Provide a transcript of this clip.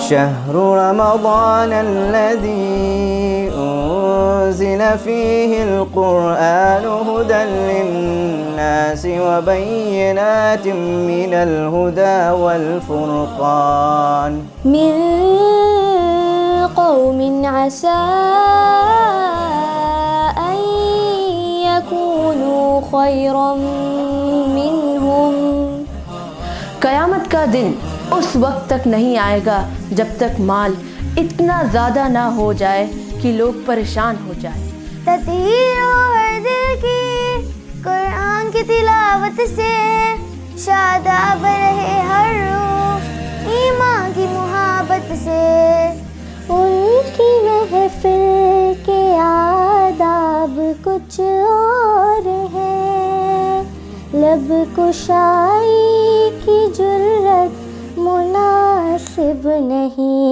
شهر رمضان الذي أنزل فيه القرآن هدى للناس وبينات من الهدى والفرقان من قوم عسى أن يكونوا خيرا منهم। क़यामत का दिन उस वक्त तक नहीं आएगा जब तक माल इतना ज़्यादा ना हो जाए कि लोग परेशान हो जाए। ततीर हर दिल की कुरान की तिलावत से, शादाब रहे हर रूह ईमान की मुहाबत से। उनकी महफिल के आदाब कुछ और है, लब कुशाई की जुर्रत मुनासिब नहीं।